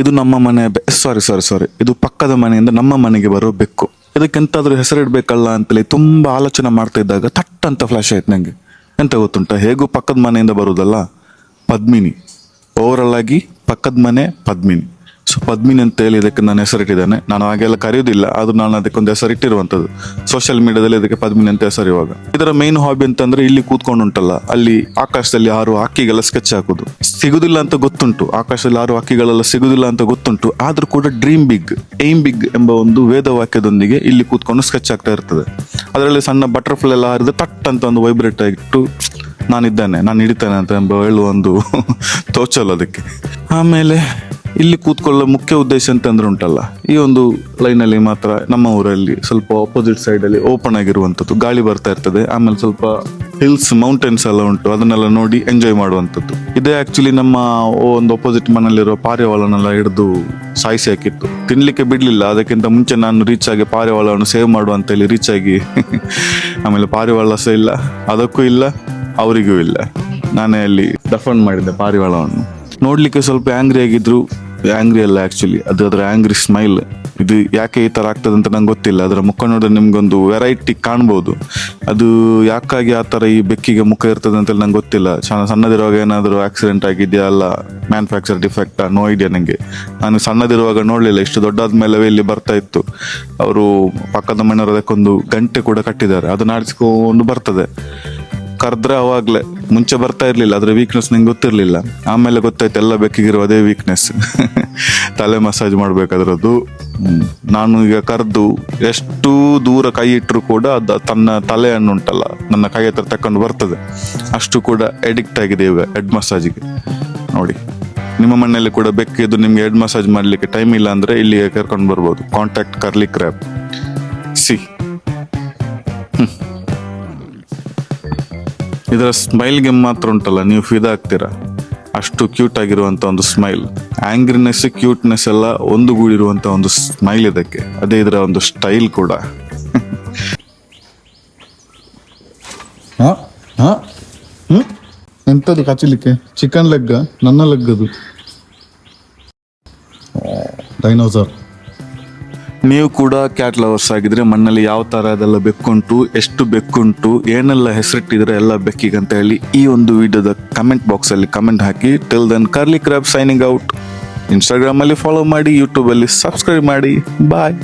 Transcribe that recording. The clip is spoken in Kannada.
ಇದು ನಮ್ಮ ಮನೆ ಸಾರಿ ಇದು ಪಕ್ಕದ ಮನೆಯಿಂದ ನಮ್ಮ ಮನೆಗೆ ಬರೋ ಬೆಕ್ಕು. ಇದಕ್ಕೆಂತಾದ್ರೂ ಹೆಸರಿಡ್ಬೇಕಲ್ಲ ಅಂತೇಳಿ ತುಂಬಾ ಆಲೋಚನೆ ಮಾಡ್ತಾ ಇದ್ದಾಗ ಥಟ್ ಅಂತ ಫ್ಲಾಶ್ ಆಯ್ತು ನಂಗೆ. ಎಂತ ಗೊತ್ತುಂಟ, ಹೇಗೂ ಪಕ್ಕದ ಮನೆಯಿಂದ ಬರುದಲ್ಲ, ಪದ್ಮಿನಿ. ಓವರಲ್ ಆಗಿ ಪಕ್ಕದ ಮನೆ ಪದ್ಮಿನಿ. ಸೊ ಪದ್ಮಿನಿ ಅಂತ ಹೇಳಿ ಇದಕ್ಕೆ ನಾನು ಹೆಸರಿಟ್ಟಿದ್ದೇನೆ. ನಾನು ಹಾಗೆಲ್ಲ ಕರೆಯೋದಿಲ್ಲ, ಆದ್ರೂ ನಾನು ಅದಕ್ಕೊಂದು ಹೆಸರಿಟ್ಟಿರುವಂತದ್ದು. ಸೋಷಿಯಲ್ ಮೀಡಿಯಾದಲ್ಲಿ ಇದಕ್ಕೆ ಪದ್ಮಿನಿ ಅಂತ ಹೆಸರು. ಇವಾಗ ಇದರ ಮೇನ್ ಹಾಬಿ ಅಂತಂದ್ರೆ ಇಲ್ಲಿ ಕೂತ್ಕೊಂಡು ಉಂಟಲ್ಲ, ಅಲ್ಲಿ ಆಕಾಶದಲ್ಲಿ ಹಾರುವ ಹಕ್ಕಿಗೆಲ್ಲ ಸ್ಕೆಚ್ ಹಾಕುದು. ಸಿಗುದಿಲ್ಲ ಅಂತ ಗೊತ್ತುಂಟು, ಆಕಾಶದಲ್ಲಿ ಹಾರುವ ಹಕ್ಕಿಗಳೆಲ್ಲ ಸಿಗುದಿಲ್ಲ ಅಂತ ಗೊತ್ತುಂಟು, ಆದ್ರೂ ಕೂಡ ಡ್ರೀಮ್ ಬಿಗ್ ಏಮ್ ಬಿಗ್ ಎಂಬ ಒಂದು ವೇದ ವಾಕ್ಯದೊಂದಿಗೆ ಇಲ್ಲಿ ಕೂತ್ಕೊಂಡು ಸ್ಕೆಚ್ ಆಗ್ತಾ ಇರ್ತದೆ. ಅದರಲ್ಲಿ ಸಣ್ಣ ಬಟರ್ಫ್ಲೈ ಎಲ್ಲ ಹಾರಿದ್ರೆ ತಟ್ ಅಂತ ಒಂದು ವೈಬ್ರೇಟ್ ಆಗಿಟ್ಟು ನಾನಿದ್ದೇನೆ, ನಾನು ಹಿಡಿತೇನೆ ಅಂತ ಎಂಬ ಹೇಳುವ ಒಂದು ತೋಚಲ್ಲ ಅದಕ್ಕೆ. ಆಮೇಲೆ ಇಲ್ಲಿ ಕೂತ್ಕೊಳ್ಳೋ ಮುಖ್ಯ ಉದ್ದೇಶ ಅಂತಂದ್ರೆ ಉಂಟಲ್ಲ, ಈ ಒಂದು ಲೈನಲ್ಲಿ ಮಾತ್ರ ನಮ್ಮ ಊರಲ್ಲಿ ಸ್ವಲ್ಪ ಆಪೋಸಿಟ್ ಸೈಡ್ ಅಲ್ಲಿ ಓಪನ್ ಆಗಿರುವಂಥದ್ದು, ಗಾಳಿ ಬರ್ತಾ ಇರ್ತದೆ. ಆಮೇಲೆ ಸ್ವಲ್ಪ ಹಿಲ್ಸ್ ಮೌಂಟೇನ್ಸ್ ಎಲ್ಲ ಉಂಟು, ಅದನ್ನೆಲ್ಲ ನೋಡಿ ಎಂಜಾಯ್ ಮಾಡುವಂಥದ್ದು. ಇದೇ ಆಕ್ಚುಲಿ ನಮ್ಮ ಒಂದು ಆಪೋಸಿಟ್ ಮನೆಯಲ್ಲಿರೋ ಪಾರಿವಾಳನೆಲ್ಲ ಹಿಡಿದು ಸಾಯಿಸಿ ಹಾಕಿತ್ತು, ತಿನ್ಲಿಕ್ಕೆ ಬಿಡ್ಲಿಲ್ಲ. ಅದಕ್ಕಿಂತ ಮುಂಚೆ ನಾನು ರೀಚ್ ಆಗಿ ಪಾರಿವಾಳವನ್ನು ಸೇವ್ ಮಾಡುವ ಅಂತ ಹೇಳಿ ರೀಚ್ ಆಗಿ ಆಮೇಲೆ ಪಾರಿವಾಳ ಸಹ ಇಲ್ಲ, ಅದಕ್ಕೂ ಇಲ್ಲ, ಅವರಿಗೂ ಇಲ್ಲ. ನಾನೇ ಅಲ್ಲಿ ದಫನ್ ಮಾಡಿದ್ದೆ ಪಾರಿವಾಳವನ್ನು. ನೋಡ್ಲಿಕ್ಕೆ ಸ್ವಲ್ಪ ಆಂಗ್ರಿ ಆಗಿದ್ರು, ಆಂಗ್ರಿ ಅಲ್ಲ ಆಕ್ಚುಲಿ, ಅದು ಅದರ ಆಂಗ್ರಿ ಸ್ಮೈಲ್. ಇದು ಯಾಕೆ ಈ ತರ ಆಗ್ತದೆ ಅಂತ ನಂಗೆ ಗೊತ್ತಿಲ್ಲ. ಅದರ ಮುಖ ನೋಡಿದ್ರೆ ನಿಮ್ಗೊಂದು ವೆರೈಟಿ ಕಾಣ್ಬೋದು. ಅದು ಯಾಕಾಗಿ ಆ ತರ ಈ ಬೆಕ್ಕಿಗೆ ಮುಖ ಇರ್ತದೆ ಅಂತ ನಂಗೆ ಗೊತ್ತಿಲ್ಲ. ಸಣ್ಣದಿರುವಾಗ ಏನಾದರೂ ಆಕ್ಸಿಡೆಂಟ್ ಆಗಿದೆಯಾ, ಅಲ್ಲ ಮ್ಯಾನುಫ್ಯಾಕ್ಚರ್ ಡಿಫೆಕ್ಟ್, ನೋ ಐಡಿಯಾ ನಂಗೆ. ನಾನು ಸಣ್ಣದಿರುವಾಗ ನೋಡ್ಲಿಲ್ಲ, ಇಷ್ಟು ದೊಡ್ಡಾದ್ಮೇಲೆ ಇಲ್ಲಿ ಬರ್ತಾ ಇತ್ತು. ಅವರು ಪಕ್ಕದ ಮನೆಯವರು ಅದಕ್ಕೊಂದು ಗಂಟೆ ಕೂಡ ಕಟ್ಟಿದ್ದಾರೆ, ಅದು ನಾಡಿಸ್ಕೊಂಡು ಬರ್ತದೆ. ಕರೆದ್ರೆ ಅವಾಗ್ಲೇ, ಮುಂಚೆ ಬರ್ತಾ ಇರ್ಲಿಲ್ಲ, ಅದ್ರ ವೀಕ್ನೆಸ್ ನಂಗೆ ಗೊತ್ತಿರ್ಲಿಲ್ಲ. ಆಮೇಲೆ ಗೊತ್ತಾಯ್ತು ಎಲ್ಲ ಬೆಕ್ಕಿಗಿರೋ ಅದೇ ವೀಕ್ನೆಸ್, ತಲೆ ಮಸಾಜ್ ಮಾಡ್ಬೇಕಾದ್ರದ್ದು. ನಾನು ಈಗ ಕರೆದು ಎಷ್ಟು ದೂರ ಕೈ ಇಟ್ಟರು ಕೂಡ ಅದು ತನ್ನ ತಲೆಯನ್ನು ಉಂಟಲ್ಲ ನನ್ನ ಕೈ ಹತ್ರ ತಕೊಂಡು ಬರ್ತದೆ. ಅಷ್ಟು ಕೂಡ ಅಡಿಕ್ಟ್ ಆಗಿದೆ ಈಗ ಹೆಡ್ ಮಸಾಜಿಗೆ. ನೋಡಿ, ನಿಮ್ಮ ಮನೆಯಲ್ಲಿ ಕೂಡ ಬೆಕ್ಕಿದ್ದು ನಿಮ್ಗೆ ಹೆಡ್ ಮಸಾಜ್ ಮಾಡ್ಲಿಕ್ಕೆ ಟೈಮ್ ಇಲ್ಲ ಅಂದ್ರೆ ಇಲ್ಲಿಗೆ ಕರ್ಕೊಂಡು ಬರ್ಬೋದು. Contact curly crab. ಸಿ ಇದರ ಸ್ಮೈಲ್ಗೆ ಮಾತ್ರ ಉಂಟಲ್ಲ, ನೀವು ಫಿದಾ ಆಗ್ತೀರಾ. ಅಷ್ಟು ಕ್ಯೂಟ್ ಆಗಿರುವಂತ ಒಂದು ಸ್ಮೈಲ್, ಆಂಗ್ರಿನೆಸ್ ಕ್ಯೂಟ್ನೆಸ್ ಎಲ್ಲ ಒಂದುಗೂಡಿರುವಂತ ಒಂದು ಸ್ಮೈಲ್ ಇದಕ್ಕೆ. ಅದೇ ಇದರ ಒಂದು ಸ್ಟೈಲ್ ಕೂಡ. ಎಂತದು ಕಚ್ಚಲಿಕ್ಕೆ? ಚಿಕನ್ ಲೆಗ್, ನನ್ನ ಲೆಗ್ ಅದು. ಡೈನೋಸರ್. ನೀವು ಕೂಡ ಕ್ಯಾಟ್ ಲವರ್ಸ್ ಆಗಿದ್ರೆ ಮಣ್ಣಲ್ಲಿ ಯಾವ ತರದೆಲ್ಲ ಬೆಕ್ಕುಂಟು, ಎಷ್ಟು ಬೆಕ್ಕುಂಟು, ಏನೆಲ್ಲ ಹೆಸರಿಟ್ಟಿದ್ರೆ ಎಲ್ಲ ಬೆಕ್ಕಿಗೆ ಅಂತ ಹೇಳಿ ಈ ಒಂದು ವಿಡಿಯೋದ ಕಮೆಂಟ್ ಬಾಕ್ಸ್ ಅಲ್ಲಿ ಕಮೆಂಟ್ ಹಾಕಿ. Till then curly crab signing out. Instagram ಅಲ್ಲಿ ಫಾಲೋ ಮಾಡಿ, ಯೂಟ್ಯೂಬ್ ಅಲ್ಲಿ ಸಬ್ಸ್ಕ್ರೈಬ್ ಮಾಡಿ. ಬಾಯ್.